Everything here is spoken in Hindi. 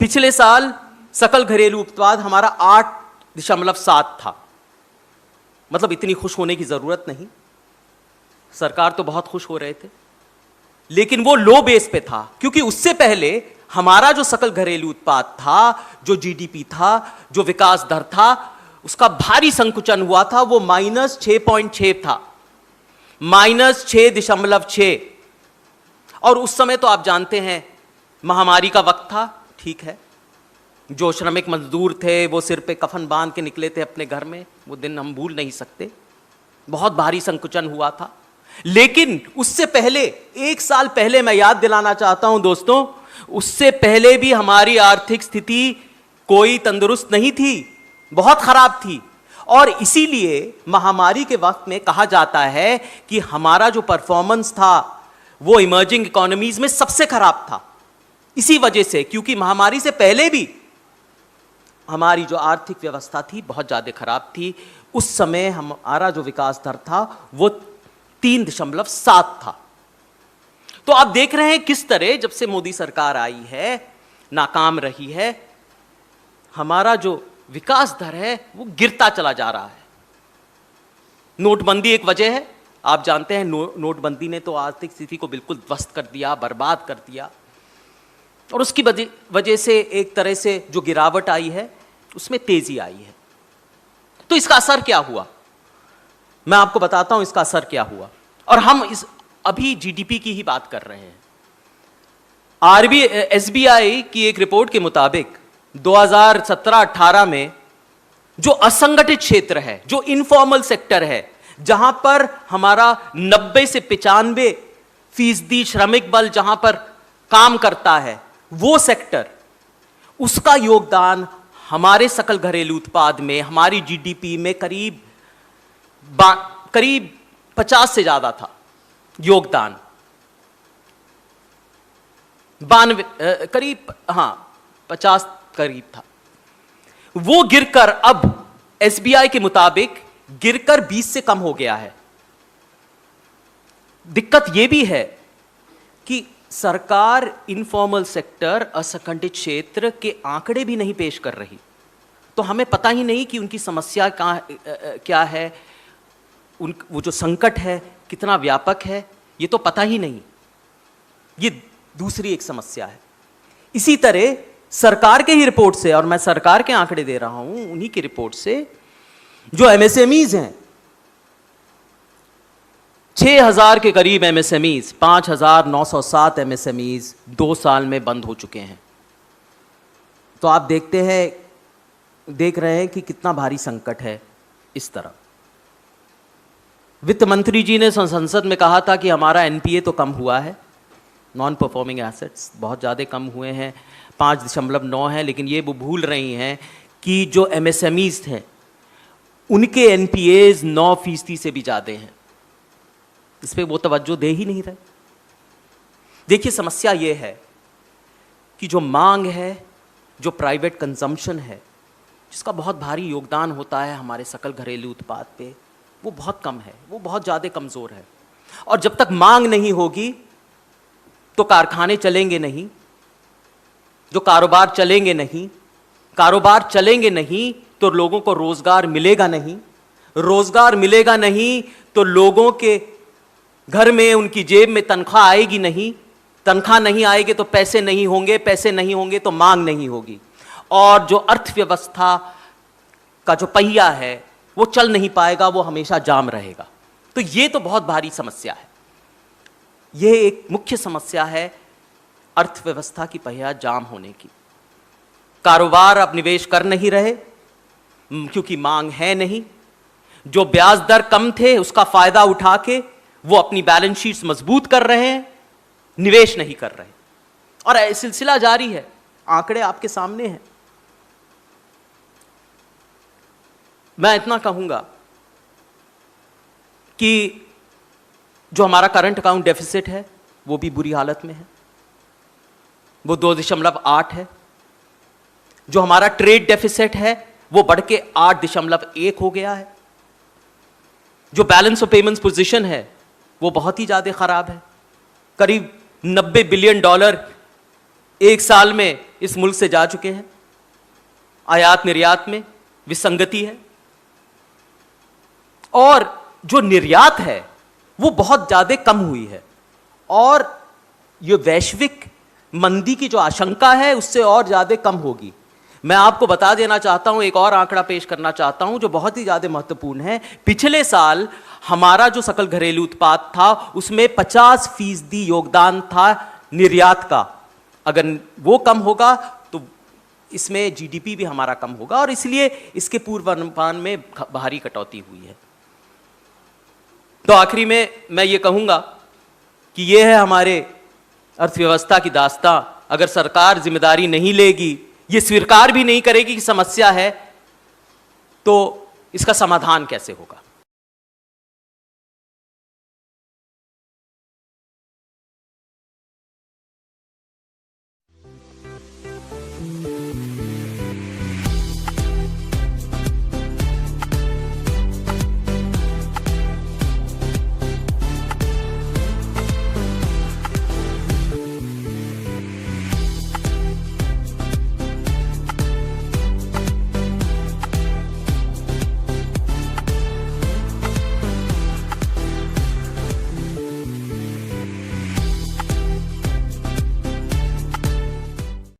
पिछले साल सकल घरेलू उत्पाद हमारा 8.7 था। मतलब इतनी खुश होने की जरूरत नहीं, सरकार तो बहुत खुश हो रहे थे, लेकिन वो लो बेस पे था, क्योंकि उससे पहले हमारा जो सकल घरेलू उत्पाद था, जो जीडीपी था, जो विकास दर था, उसका भारी संकुचन हुआ था। वो -6.6 था, -6.6। और उस समय तो आप जानते हैं महामारी का वक्त था, ठीक है, जो श्रमिक मजदूर थे वो सिर पे कफन बांध के निकले थे अपने घर में, वो दिन हम भूल नहीं सकते। बहुत भारी संकुचन हुआ था। लेकिन उससे पहले, एक साल पहले, मैं याद दिलाना चाहता हूं दोस्तों, उससे पहले भी हमारी आर्थिक स्थिति कोई तंदुरुस्त नहीं थी, बहुत खराब थी। और इसीलिए महामारी के वक्त में कहा जाता है कि हमारा जो परफॉर्मेंस था वो इमर्जिंग इकोनॉमीज में सबसे खराब था। इसी वजह से, क्योंकि महामारी से पहले भी हमारी जो आर्थिक व्यवस्था थी बहुत ज्यादा खराब थी। उस समय हमारा जो विकास दर था वो 3.7 था। तो आप देख रहे हैं किस तरह जब से मोदी सरकार आई है, नाकाम रही है, हमारा जो विकास दर है वो गिरता चला जा रहा है। नोटबंदी एक वजह है, आप जानते हैं नोटबंदी ने तो आर्थिक स्थिति को बिल्कुल ध्वस्त कर दिया, बर्बाद कर दिया। और उसकी वजह से एक तरह से जो गिरावट आई है उसमें तेजी आई है। तो इसका असर क्या हुआ, मैं आपको बताता हूं इसका असर क्या हुआ। और हम अभी जीडीपी की ही बात कर रहे हैं। एसबीआई की एक रिपोर्ट के मुताबिक 2017-18 में जो असंगठित क्षेत्र है, जो इनफॉर्मल सेक्टर है, जहां पर हमारा 90 से 95% श्रमिक बल जहां पर काम करता है, वो सेक्टर, उसका योगदान हमारे सकल घरेलू उत्पाद में, हमारी जीडीपी में करीब 50 से ज्यादा था योगदान। 92 करीब, हाँ 50 करीब था। वो गिरकर अब एसबीआई के मुताबिक गिरकर 20 से कम हो गया है। दिक्कत यह भी है कि सरकार इनफॉर्मल सेक्टर, असंगठित क्षेत्र के आंकड़े भी नहीं पेश कर रही। तो हमें पता ही नहीं कि उनकी समस्या क्या है, वो जो संकट है कितना व्यापक है, ये तो पता ही नहीं। ये दूसरी एक समस्या है। इसी तरह सरकार के ही रिपोर्ट से, और मैं सरकार के आंकड़े दे रहा हूं, उन्हीं की रिपोर्ट से, जो एमएसएमईज हैं, 6000 के करीब एमएसएमईज, 5907 एमएसएमईज 2 साल में बंद हो चुके हैं। तो आप देख रहे हैं कि कितना भारी संकट है। इस तरह वित्त मंत्री जी ने संसद में कहा था कि हमारा एनपीए तो कम हुआ है, नॉन परफॉर्मिंग एसेट्स बहुत ज़्यादा कम हुए हैं, 5.9 है। लेकिन ये वो भूल रही हैं कि जो एमएसएमईज थे उनके एनपीएज 9% से भी ज़्यादा हैं। इस पर वो तवज्जो दे ही नहीं रहे। देखिए, समस्या ये है कि जो मांग है, जो प्राइवेट कंजम्पशन है, जिसका बहुत भारी योगदान होता है हमारे सकल घरेलू उत्पाद पे, वो बहुत कम है, वो बहुत ज़्यादा कमज़ोर है। और जब तक मांग नहीं होगी तो कारखाने चलेंगे नहीं, जो कारोबार चलेंगे नहीं, कारोबार चलेंगे नहीं तो लोगों को रोजगार मिलेगा नहीं, रोजगार मिलेगा नहीं तो लोगों के घर में, उनकी जेब में तनख्वाह आएगी नहीं, तनख्वाह नहीं आएगी तो पैसे नहीं होंगे, पैसे नहीं होंगे तो मांग नहीं होगी, और जो अर्थव्यवस्था का जो पहिया है वो चल नहीं पाएगा, वो हमेशा जाम रहेगा। तो ये तो बहुत भारी समस्या है। यह एक मुख्य समस्या है अर्थव्यवस्था की पहिया जाम होने की। कारोबार अब निवेश कर नहीं रहे क्योंकि मांग है नहीं। जो ब्याज दर कम थे उसका फायदा उठा के वो अपनी बैलेंस शीट्स मजबूत कर रहे हैं, निवेश नहीं कर रहे। और सिलसिला जारी है, आंकड़े आपके सामने हैं। मैं इतना कहूंगा कि जो हमारा करंट अकाउंट डेफिसिट है वो भी बुरी हालत में है, वो 2.8 है। जो हमारा ट्रेड डेफिसिट है वो बढ़ के 8.1 हो गया है। जो बैलेंस ऑफ पेमेंट्स पोजीशन है वो बहुत ही ज्यादा खराब है। करीब $90 बिलियन एक साल में इस मुल्क से जा चुके हैं, आयात निर्यात में विसंगति है, और जो निर्यात है वो बहुत ज्यादा कम हुई है, और ये वैश्विक मंदी की जो आशंका है उससे और ज्यादा कम होगी। मैं आपको बता देना चाहता हूं, एक और आंकड़ा पेश करना चाहता हूं जो बहुत ही ज्यादा महत्वपूर्ण है। पिछले साल हमारा जो सकल घरेलू उत्पाद था उसमें 50% योगदान था निर्यात का। अगर वो कम होगा तो इसमें जीडीपी भी हमारा कम होगा, और इसलिए इसके पूर्वानुमान में भारी कटौती हुई है। तो आखिरी में मैं ये कहूंगा कि ये है हमारे अर्थव्यवस्था की दास्तां। अगर सरकार जिम्मेदारी नहीं लेगी, ये स्वीकार भी नहीं करेगी कि समस्या है, तो इसका समाधान कैसे होगा?